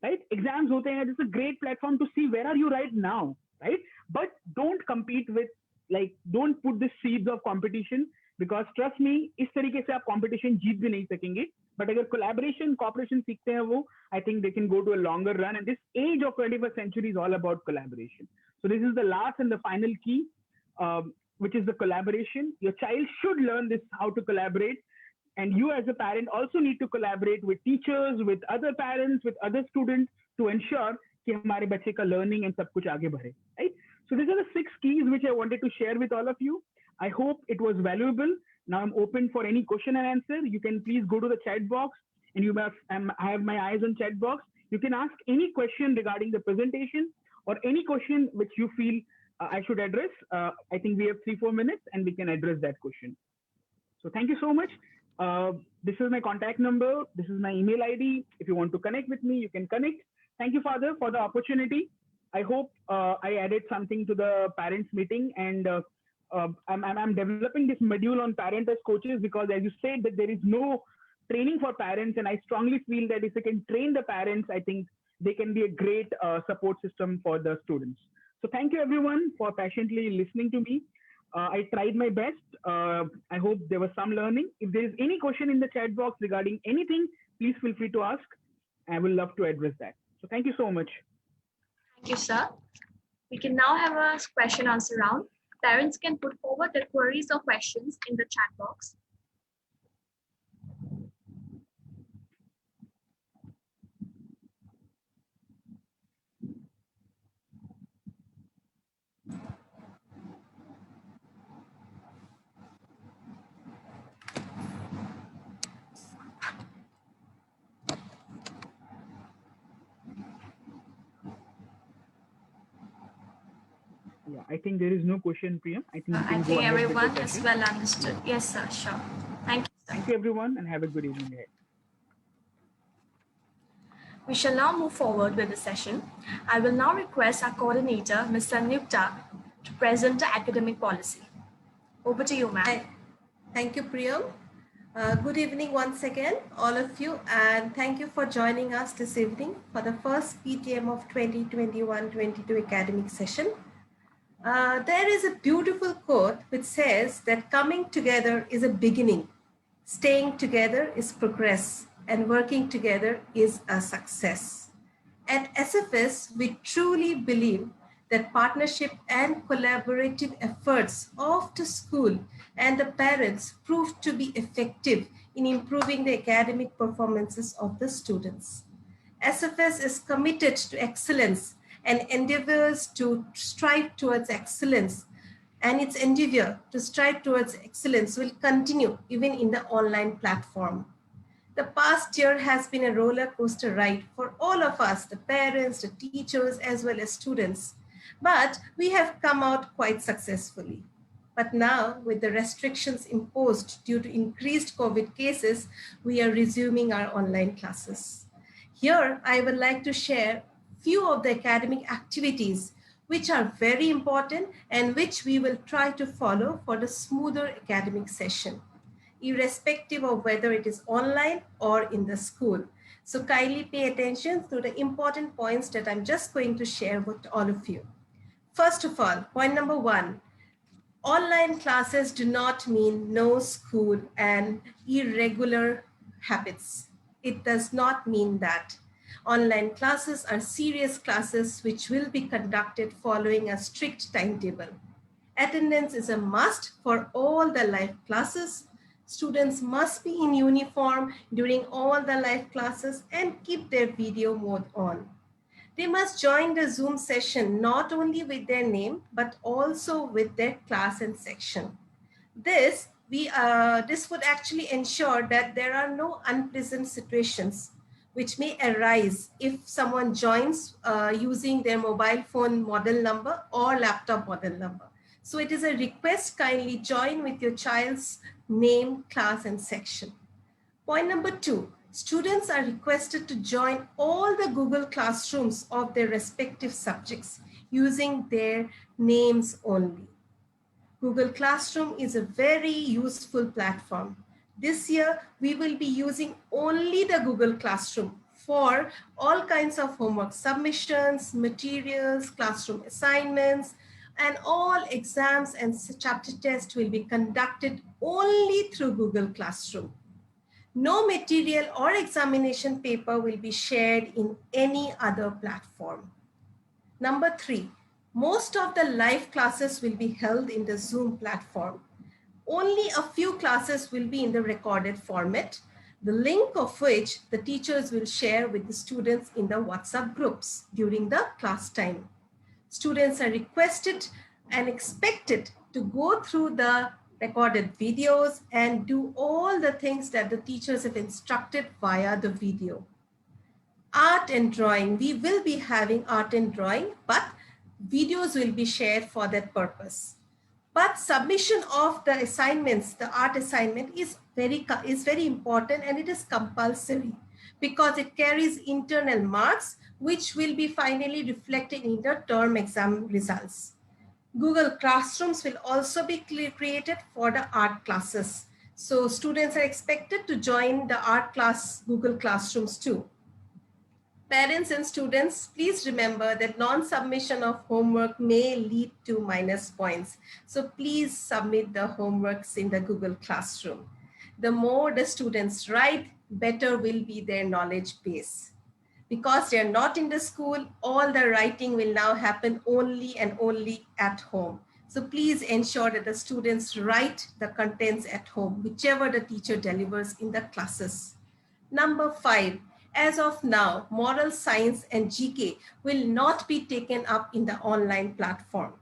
right? Exams होते हैं. This is a great platform to see where are you right now, right? But don't compete with, don't put the seeds of competition. Because trust me, इस तरीके से आप competition जीत भी नहीं सकेंगे. But अगर collaboration, cooperation सीखते हैं वो, I think they can go to a longer run. And this age of 21st century is all about collaboration. So this is the last and the final key, which is the collaboration. Your child should learn this, how to collaborate. And you as a parent also need to collaborate with teachers, with other parents, with other students to ensure कि हमारे बच्चे का learning and सब कुछ आगे बढ़े, right? So these are the 6 keys which I wanted to share with all of you. I hope it was valuable. Now I'm open for any question and answer. You can please go to the chat box, and I have my eyes on chat box. You can ask any question regarding the presentation or any question which you feel I should address. I think we have 3-4 minutes and we can address that question. So thank you so much. This is my contact number. This is my email ID. If you want to connect with me, you can connect. Thank you, Father, for the opportunity. I hope I added something to the parents meeting, and I'm developing this module on parent as coaches because, as you said, that there is no training for parents, and I strongly feel that if we can train the parents, I think they can be a great support system for the students. So thank you everyone for patiently listening to me. I tried my best. I hope there was some learning. If there is any question in the chat box regarding anything, please feel free to ask. I will love to address that. So thank you so much. Thank you, sir. We can now have a question answer round. Parents can put forward their queries or questions in the chat box. Yeah, I think there is no question, Priyam. I think we I can go think ahead with the everyone is session. well understood. Yes, sir. Sure. Thank you, sir. Thank you, everyone, and have a good evening ahead. We shall now move forward with the session. I will now request our coordinator, Mr. Nukta, to present the academic policy. Over to you, ma'am. Thank you, Priyam. Good evening once again, all of you, and thank you for joining us this evening for the first PTM of 2021-22 academic session. There is a beautiful quote which says that coming together is a beginning, staying together is progress, and working together is a success. At SFS, we truly believe that partnership and collaborative efforts of the school and the parents proved to be effective in improving the academic performances of the students. SFS is committed to excellence and endeavors to strive towards excellence, and its endeavor to strive towards excellence will continue even in the online platform. The past year has been a roller coaster ride for all of us, the parents, the teachers, as well as students. But we have come out quite successfully. But now, with the restrictions imposed due to increased COVID cases, we are resuming our online classes. Here, I would like to share few of the academic activities which are very important and which we will try to follow for the smoother academic session, irrespective of whether it is online or in the school. So kindly pay attention to the important points that I'm just going to share with all of you. First of all, point number one, online classes do not mean no school and irregular habits. It does not mean that. Online classes are serious classes which will be conducted following a strict timetable. Attendance is a must for all the live classes. Students must be in uniform during all the live classes and keep their video mode on. They must join the Zoom session not only with their name, but also with their class and section. This would actually ensure that there are no unpleasant situations which may arise if someone joins using their mobile phone model number or laptop model number. So it is a request, kindly join with your child's name, class, and section. Point number two, students are requested to join all the Google Classrooms of their respective subjects using their names only. Google Classroom is a very useful platform. This year, we will be using only the Google Classroom for all kinds of homework submissions, materials, classroom assignments, and all exams and chapter tests will be conducted only through Google Classroom. No material or examination paper will be shared in any other platform. Number three, most of the live classes will be held in the Zoom platform. Only a few classes will be in the recorded format, the link of which the teachers will share with the students in the WhatsApp groups during the class time. Students are requested and expected to go through the recorded videos and do all the things that the teachers have instructed via the video. Art and drawing, we will be having art and drawing, but videos will be shared for that purpose. But submission of the assignments, the art assignment is very important, and it is compulsory because it carries internal marks which will be finally reflected in the term exam results. Google Classrooms will also be created for the art classes. So students are expected to join the art class Google Classrooms too. Parents and students, please remember that non-submission of homework may lead to minus points. So please submit the homeworks in the Google Classroom. The more the students write, better will be their knowledge base. Because they're not in the school, all the writing will now happen only and only at home. So please ensure that the students write the contents at home, whichever the teacher delivers in the classes. Number five, as of now, moral science and GK will not be taken up in the online platform.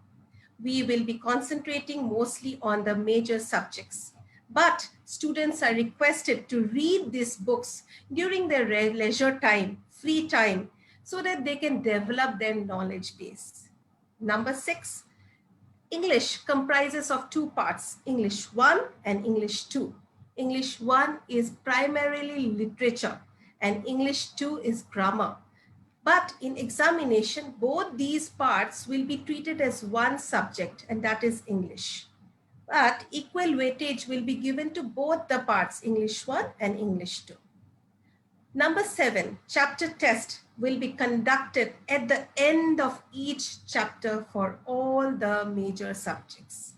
We will be concentrating mostly on the major subjects. But students are requested to read these books during their leisure time, free time, so that they can develop their knowledge base. Number six, English comprises of two parts, English 1 and English 2. English 1 is primarily literature and English 2 is grammar. But in examination, both these parts will be treated as one subject, and that is English. But equal weightage will be given to both the parts, English 1 and English 2. Number 7, chapter test will be conducted at the end of each chapter for all the major subjects.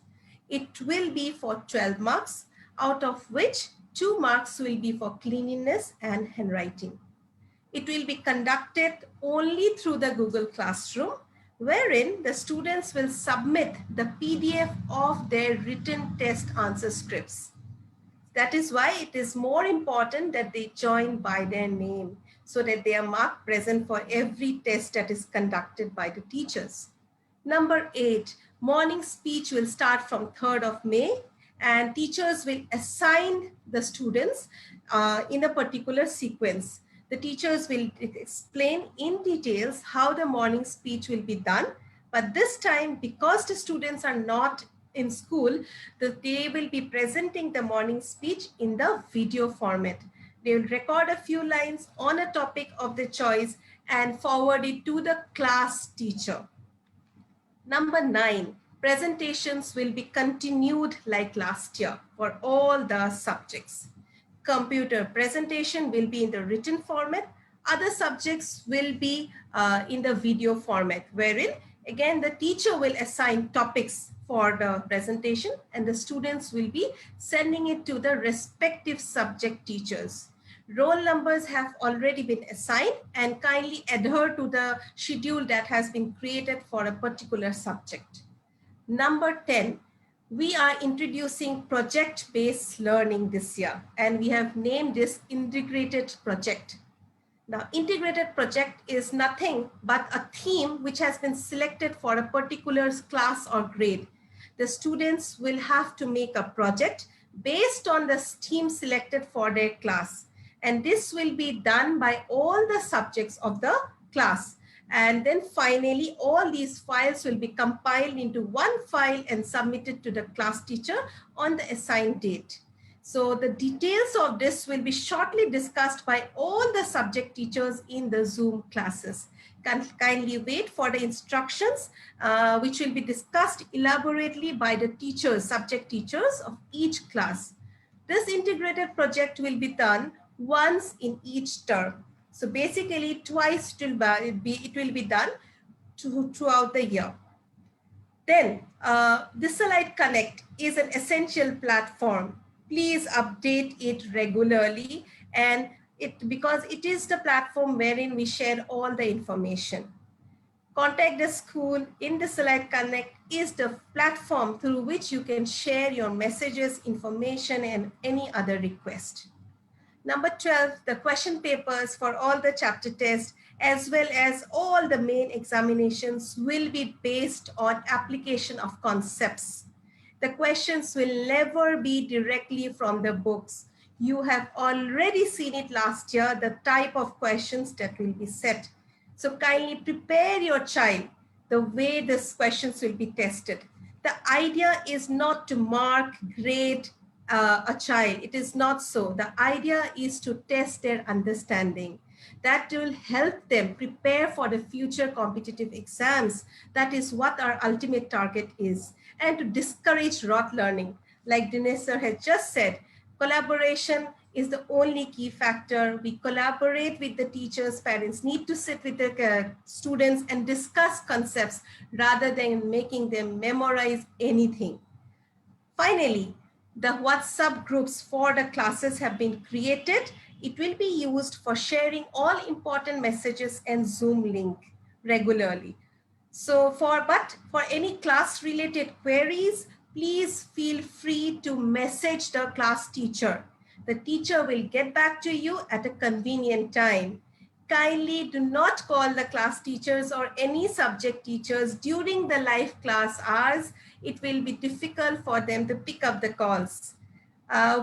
It will be for 12 marks, out of which 2 marks will be for cleanliness and handwriting. It will be conducted only through the Google Classroom, wherein the students will submit the PDF of their written test answer scripts. That is why it is more important that they join by their name so that they are marked present for every test that is conducted by the teachers. Number 8, morning speech will start from 3rd of May and teachers will assign the students in a particular sequence. The teachers will explain in details how the morning speech will be done. But this time, because the students are not in school, they will be presenting the morning speech in the video format. They will record a few lines on a topic of their choice and forward it to the class teacher. Number 9, presentations will be continued like last year for all the subjects. Computer presentation will be in the written format. Other subjects will be in the video format, wherein again the teacher will assign topics for the presentation and the students will be sending it to the respective subject teachers. Roll numbers have already been assigned and kindly adhere to the schedule that has been created for a particular subject. Number 10, we are introducing project-based learning this year, and we have named this integrated project. Now, integrated project is nothing but a theme which has been selected for a particular class or grade. The students will have to make a project based on the theme selected for their class. And this will be done by all the subjects of the class. And then finally, all these files will be compiled into one file and submitted to the class teacher on the assigned date. So the details of this will be shortly discussed by all the subject teachers in the Zoom classes. Kindly wait for the instructions, which will be discussed elaborately by the teachers, subject teachers of each class. This integrated project will be done once in each term. So basically twice it will be done throughout the year. Then Disalite Connect is an essential platform. Please update it regularly and because it is the platform wherein we share all the information. Contact the school in Disalite Connect is the platform through which you can share your messages, information, and any other request. Number 12, the question papers for all the chapter tests as well as all the main examinations will be based on application of concepts. The questions will never be directly from the books. You have already seen it last year, the type of questions that will be set. So kindly prepare your child the way these questions will be tested. The idea is not to mark, grade a child. It is not so. The idea is to test their understanding. That will help them prepare for the future competitive exams. That is what our ultimate target is. And to discourage rote learning. Like Dinesh sir has just said, collaboration is the only key factor. We collaborate with the teachers, parents need to sit with the students and discuss concepts rather than making them memorize anything. Finally, the WhatsApp groups for the classes have been created. It will be used for sharing all important messages and Zoom link regularly. So for any class related queries, please feel free to message the class teacher. The teacher will get back to you at a convenient time. Kindly do not call the class teachers or any subject teachers during the live class hours. It will be difficult for them to pick up the calls.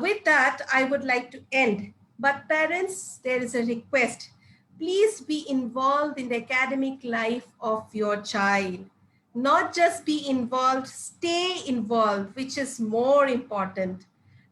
With that, I would like to end. But parents, there is a request. Please be involved in the academic life of your child. Not just be involved, stay involved, which is more important.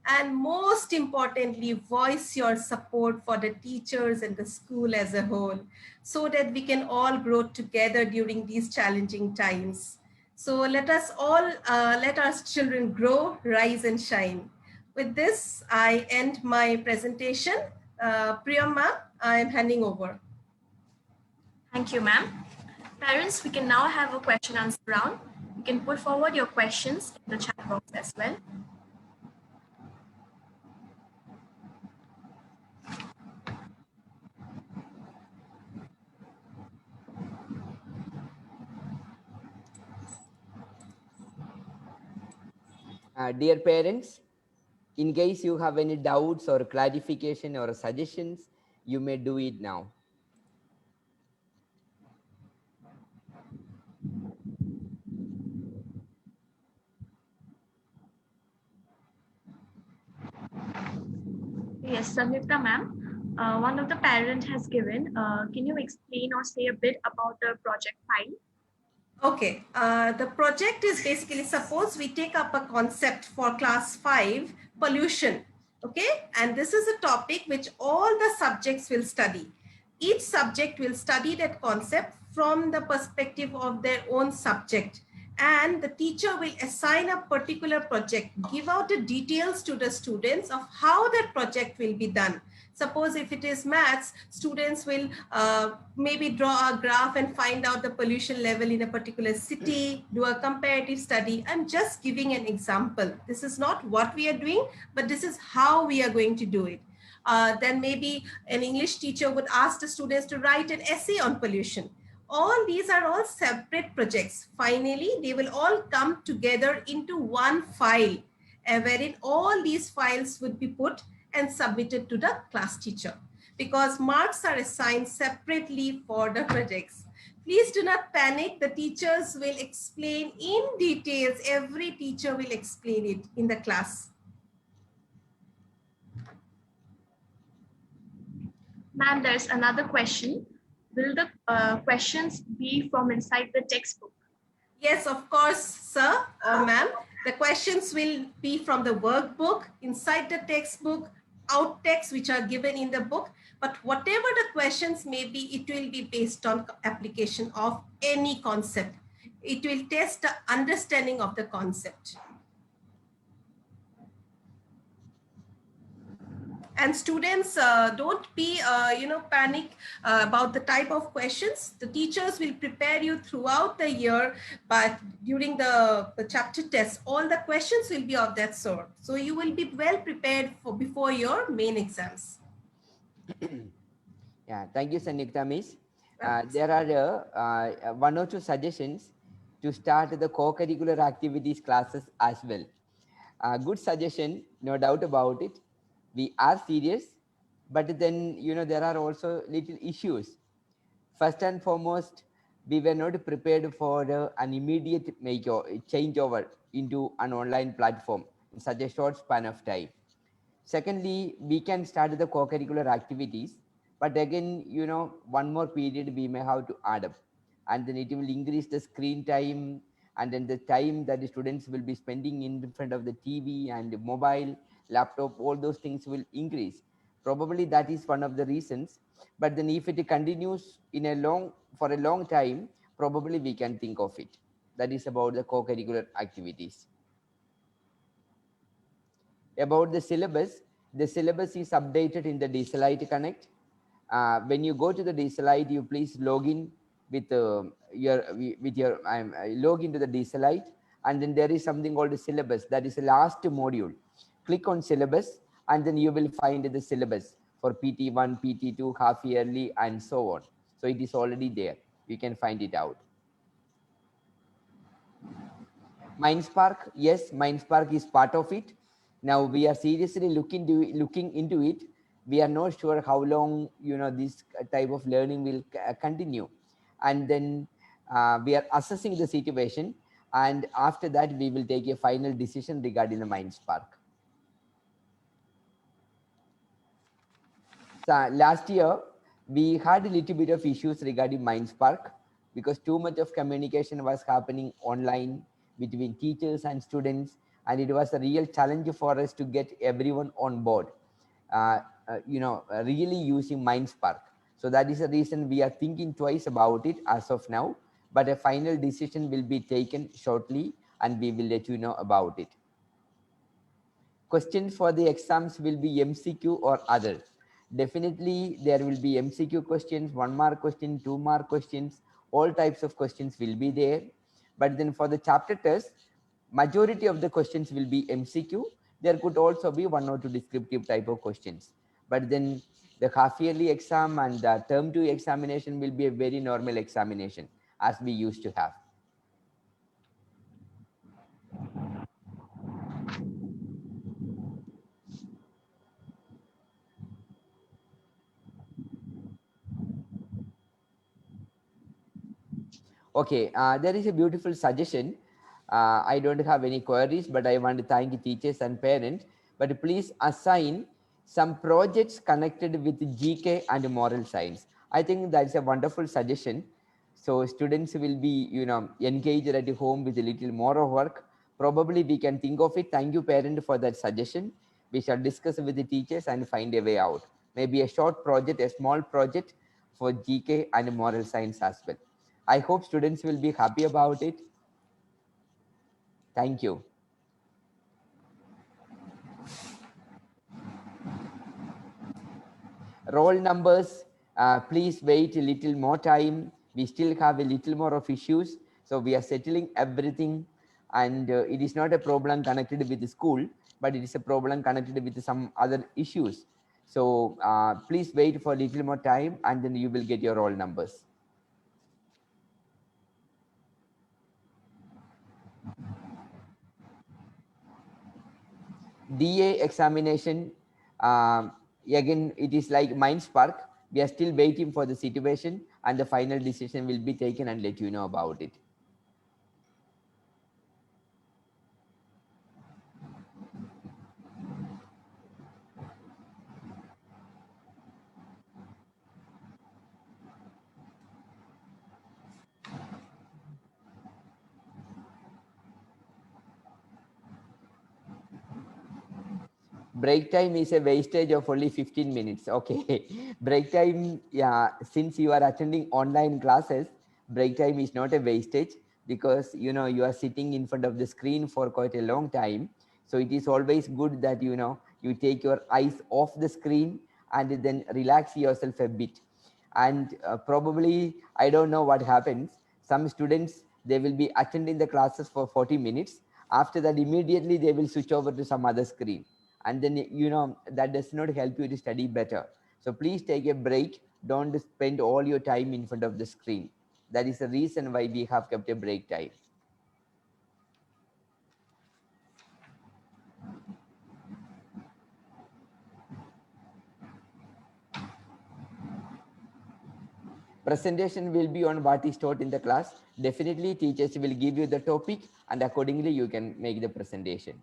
And most importantly, voice your support for the teachers and the school as a whole, so that we can all grow together during these challenging times. So let us all, let our children grow, rise and shine. With this, I end my presentation. Priyam ma'am, I am handing over. Thank you, ma'am. Parents, we can now have a question answer round. You can put forward your questions in the chat box as well. Dear parents, in case you have any doubts or clarification or suggestions, you may do it now. Yes, Samyukta ma'am, one of the parent has given, can you explain or say a bit about the project file? Okay, the project is basically, suppose we take up a concept for class 5, pollution. Okay, and this is a topic which all the subjects will study. Each subject will study that concept from the perspective of their own subject. And the teacher will assign a particular project, give out the details to the students of how that project will be done. Suppose if it is maths, students will maybe draw a graph and find out the pollution level in a particular city, do a comparative study. I'm just giving an example. This is not what we are doing, but this is how we are going to do it. Then maybe an English teacher would ask the students to write an essay on pollution. All these are all separate projects. Finally, they will all come together into one file, wherein all these files would be put and submitted to the class teacher, because marks are assigned separately for the projects. Please do not panic. The teachers will explain in details. Every teacher will explain it in the class. Ma'am, there's another question. Will the questions be from inside the textbook? Yes, of course, sir or ma'am. The questions will be from the workbook, inside the textbook, out text which are given in the book. But whatever the questions may be, it will be based on application of any concept. It will test the understanding of the concept. And students, don't be panic about the type of questions. The teachers will prepare you throughout the year, but during the chapter test, all the questions will be of that sort. So you will be well prepared for before your main exams. Yeah, thank you, Sanyukta Miss. There are one or two suggestions to start the co-curricular activities classes as well. Good suggestion, no doubt about it. We are serious, but then, there are also little issues. First and foremost, we were not prepared for an immediate changeover into an online platform in such a short span of time. Secondly, we can start the co-curricular activities, but again, one more period we may have to add up, and then it will increase the screen time, and then the time that the students will be spending in front of the TV and mobile, laptop, all those things will increase. Probably that is one of the reasons. But then if it continues for a long time, probably we can think of it. That is about the co-curricular activities. About the syllabus is updated in the DSLite Connect. When you go to the DSLite, you please log in with your log into the DSLite, and then there is something called the syllabus. That is the last module. Click on syllabus, and then you will find the syllabus for PT1, PT2, half yearly, and so on. So it is already there. You can find it out. MindSpark, yes, MindSpark is part of it. Now we are seriously looking into it. We are not sure how long this type of learning will continue, and then we are assessing the situation, and after that we will take a final decision regarding the MindSpark. So last year we had a little bit of issues regarding MindSpark. because too much of communication was happening online between teachers and students, and it was a real challenge for us to get everyone on board, really using MindSpark. So that is the reason we are thinking twice about it as of now, but a final decision will be taken shortly and we will let you know about it. Questions for the exams will be MCQ or other. Definitely there will be MCQ questions, 1 mark question, 2 mark questions, all types of questions will be there. But then for the chapter test, majority of the questions will be MCQ. There could also be 1 or 2 descriptive type of questions. But then the half yearly exam and the term 2 examination will be a very normal examination as we used to have. Okay, there is a beautiful suggestion. I don't have any queries, but I want to thank teachers and parents. But please assign some projects connected with GK and moral science. I think that's a wonderful suggestion. So students will be, engaged at home with a little more of work. Probably we can think of it. Thank you, parent, for that suggestion. We shall discuss with the teachers and find a way out. Maybe a short project, a small project for GK and moral science as well. I hope students will be happy about it. Thank you. Roll numbers, please wait a little more time. We still have a little more of issues. So we are settling everything, and it is not a problem connected with the school, but it is a problem connected with some other issues. So please wait for a little more time and then you will get your roll numbers. DA examination, again, it is like MindSpark. We are still waiting for the situation and the final decision will be taken and let you know about it. Break time is a wastage of only 15 minutes. Okay. Break time, yeah, since you are attending online classes, break time is not a wastage because, you are sitting in front of the screen for quite a long time. So it is always good that, you take your eyes off the screen and then relax yourself a bit. And probably, I don't know what happens. Some students, they will be attending the classes for 40 minutes. After that, immediately they will switch over to some other screen, and then that does not help you to study better. So please take a break. Don't spend all your time in front of the screen. That is the reason why we have kept a break time. Presentation will be on what is taught in the class. Definitely teachers will give you the topic and accordingly you can make the presentation.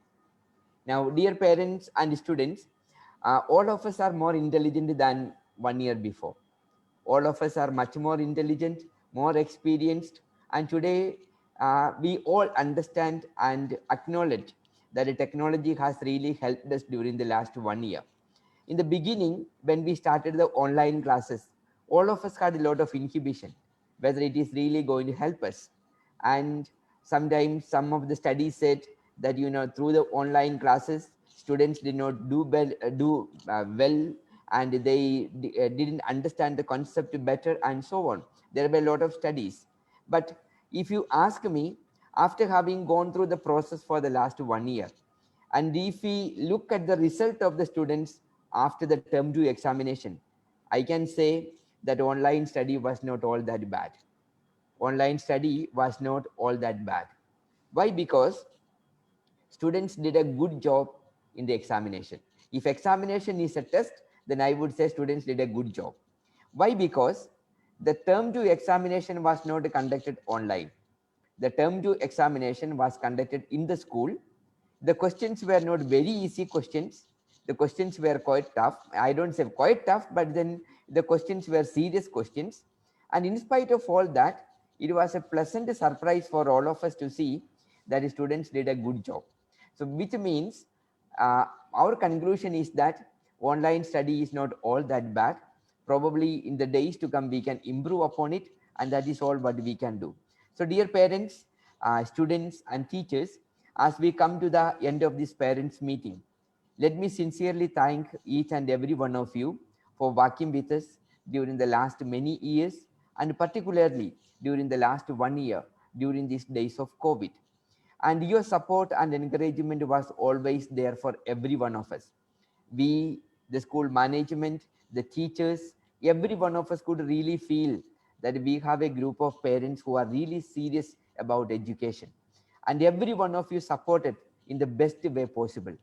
Now, dear parents and students, all of us are more intelligent than 1 year before. All of us are much more intelligent, more experienced, and today we all understand and acknowledge that the technology has really helped us during the last 1 year. In the beginning, when we started the online classes, all of us had a lot of inhibition, whether it is really going to help us. And sometimes some of the studies said that, through the online classes, students did not do well, and they didn't understand the concept better and so on. There were a lot of studies. But if you ask me, after having gone through the process for the last 1 year, and if we look at the result of the students after the term 2 examination, I can say that online study was not all that bad. Online study was not all that bad. Why? Because students did a good job in the examination. If examination is a test, then I would say students did a good job. Why? Because the term 2 examination was not conducted online. The term 2 examination was conducted in the school. The questions were not very easy questions. The questions were quite tough. I don't say quite tough, but then the questions were serious questions. And in spite of all that, It was a pleasant surprise for all of us to see that students did a good job. So which means our conclusion is that online study is not all that bad. Probably in the days to come, we can improve upon it, and that is all what we can do. So dear parents, students and teachers, as we come to the end of this parents meeting, let me sincerely thank each and every one of you for working with us during the last many years, and particularly during the last 1 year during these days of COVID. And your support and encouragement was always there for every one of us. We, the school management, the teachers, every one of us could really feel that we have a group of parents who are really serious about education. And every one of you supported in the best way possible.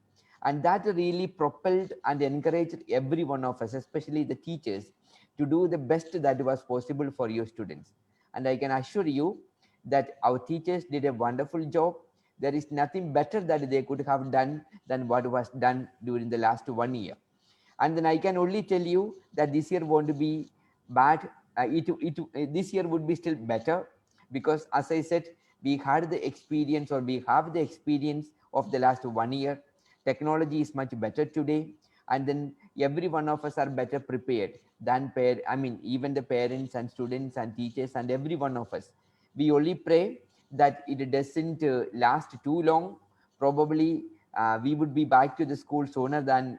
And that really propelled and encouraged every one of us, especially the teachers, to do the best that was possible for your students. And I can assure you that our teachers did a wonderful job. There is nothing better that they could have done than what was done during the last 1 year. And then I can only tell you that this year won't be bad. This year would be still better, because as I said, we had the experience, or we have the experience of the last 1 year. Technology is much better today, and then every one of us are better prepared than even the parents and students and teachers and every one of us. We only pray that it doesn't last too long. Probably we would be back to the school sooner than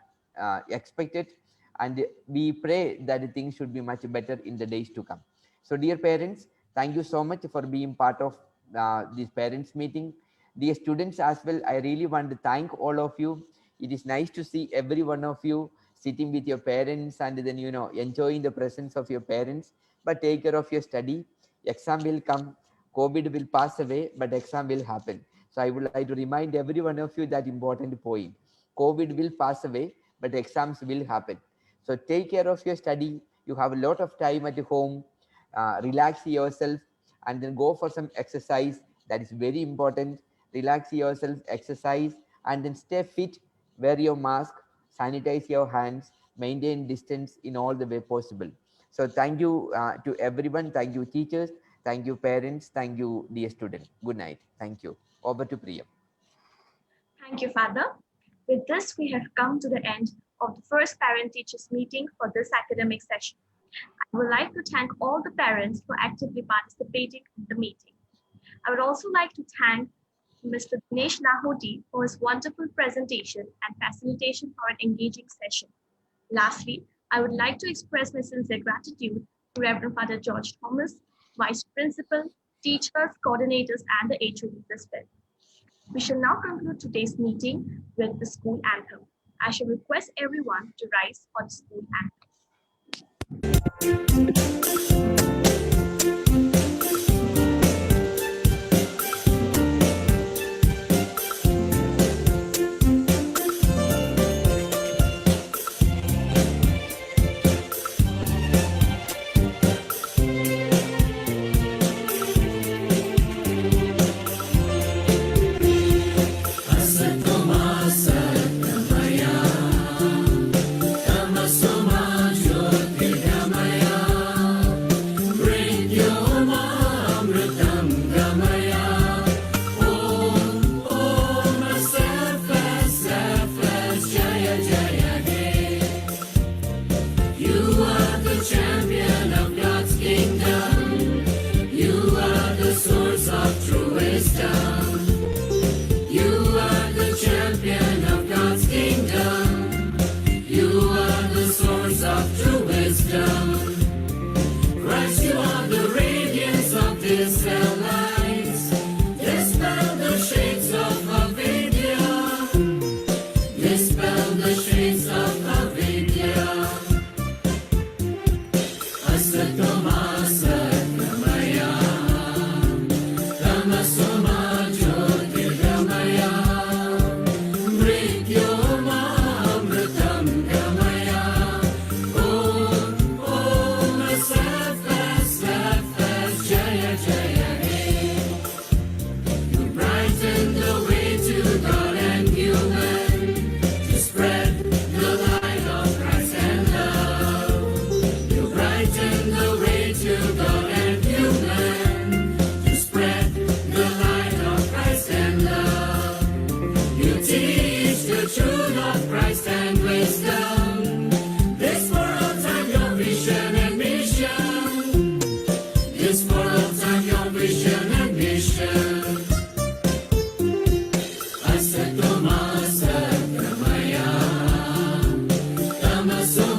expected, and we pray that things should be much better in the days to come. So dear parents, thank you so much for being part of this parents meeting. Dear students as well, I really want to thank all of you. It is nice to see every one of you sitting with your parents and then enjoying the presence of your parents. But take care of your study. Exam will come, COVID will pass away, but exam will happen. So I would like to remind every one of you that important point. COVID will pass away, but exams will happen. So take care of your study. You have a lot of time at home. Relax yourself and then go for some exercise. That is very important. Relax yourself, exercise, and then stay fit. Wear your mask, sanitize your hands, maintain distance in all the way possible. So thank you to everyone. Thank you, teachers. Thank you, parents. Thank you, dear students. Good night. Thank you. Over to Priya. Thank you, Father. With this, we have come to the end of the first parent-teachers meeting for this academic session. I would like to thank all the parents for actively participating in the meeting. I would also like to thank Mr. Dinesh Lahoti for his wonderful presentation and facilitation for an engaging session. Lastly, I would like to express my sincere gratitude to Reverend Father George Thomas, Vice Principal, teachers, coordinators, and the HODs as well. We shall now conclude today's meeting with the school anthem. I shall request everyone to rise for the school anthem. Masa